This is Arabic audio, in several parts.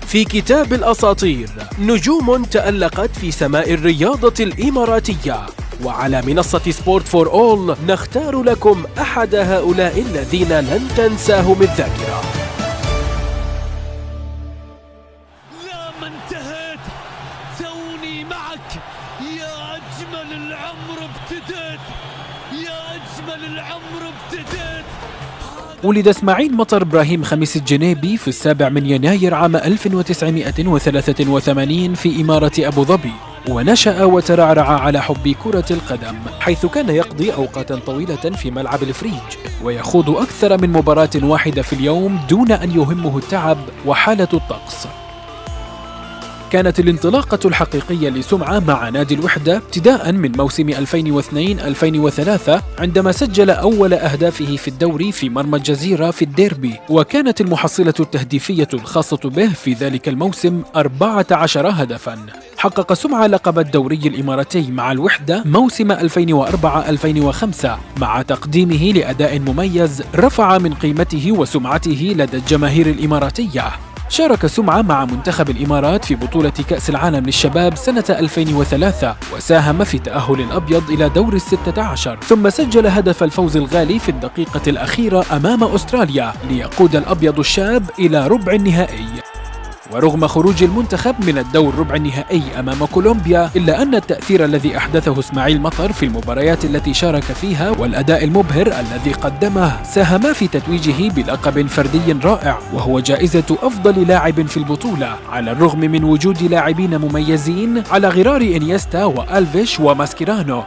في كتاب الأساطير نجوم تألقت في سماء الرياضة الإماراتية، وعلى منصة سبورت فور أول نختار لكم أحد هؤلاء الذين لن تنساهم الذاكرة. لا ما انتهيت، توني معك يا أجمل العمر ابتديت، يا أجمل العمر ابتديت. ولد اسماعيل مطر إبراهيم خميس الجنيبي في 7 يناير عام 1983 في إمارة أبو ظبي، ونشأ وترعرع على حب كرة القدم، حيث كان يقضي أوقاتا طويلة في ملعب الفريج ويخوض أكثر من مباراة واحدة في اليوم دون أن يهمه التعب وحالة الطقس. كانت الانطلاقة الحقيقية لسمعة مع نادي الوحدة ابتداء من موسم 2002-2003 عندما سجل أول أهدافه في الدوري في مرمى الجزيرة في الديربي، وكانت المحصلة التهديفية الخاصة به في ذلك الموسم 14 هدفاً. حقق سمعة لقب الدوري الإماراتي مع الوحدة موسم 2004-2005 مع تقديمه لأداء مميز رفع من قيمته وسمعته لدى الجماهير الإماراتية. شارك سمعة مع منتخب الإمارات في بطولة كأس العالم للشباب سنة 2003 وساهم في تأهل الأبيض إلى دور 16، ثم سجل هدف الفوز الغالي في الدقيقة الأخيرة أمام أستراليا ليقود الأبيض الشاب إلى ربع النهائي. ورغم خروج المنتخب من الدور ربع النهائي أمام كولومبيا، إلا أن التأثير الذي أحدثه اسماعيل مطر في المباريات التي شارك فيها والأداء المبهر الذي قدمه ساهما في تتويجه بلقب فردي رائع، وهو جائزة أفضل لاعب في البطولة، على الرغم من وجود لاعبين مميزين على غرار إنيستا وألفيش وماسكيرانو.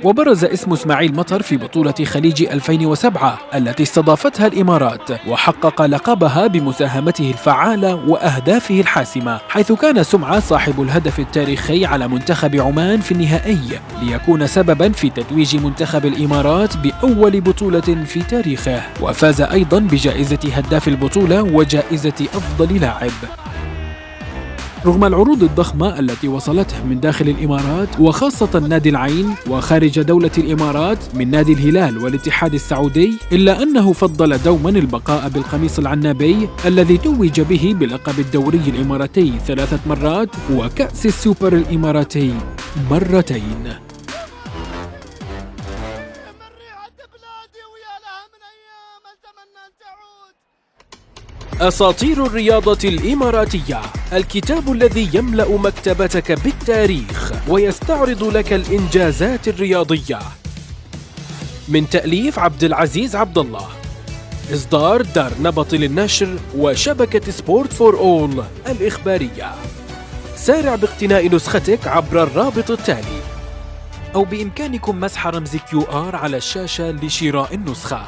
وبرز اسم اسماعيل مطر في بطولة خليج 2007 التي استضافتها الإمارات، وحقق لقبها بمساهمته الفعالة وأهدافه الحاسمة، حيث كان سمعة صاحب الهدف التاريخي على منتخب عمان في النهائي ليكون سببا في تتويج منتخب الإمارات بأول بطولة في تاريخه، وفاز أيضا بجائزة هداف البطولة وجائزة أفضل لاعب. رغم العروض الضخمة التي وصلته من داخل الإمارات وخاصة نادي العين وخارج دولة الإمارات من نادي الهلال والاتحاد السعودي، إلا أنه فضل دوما البقاء بالقميص العنابي الذي توج به بلقب الدوري الإماراتي 3 مرات وكأس السوبر الإماراتي مرتين. أساطير الرياضة الإماراتية، الكتاب الذي يملأ مكتبتك بالتاريخ ويستعرض لك الإنجازات الرياضية. من تأليف عبد العزيز عبد الله، إصدار دار نبط للنشر وشبكة سبورت فور أول الإخبارية. سارع باقتناء نسختك عبر الرابط التالي، أو بإمكانكم مسح رمز QR على الشاشة لشراء النسخة.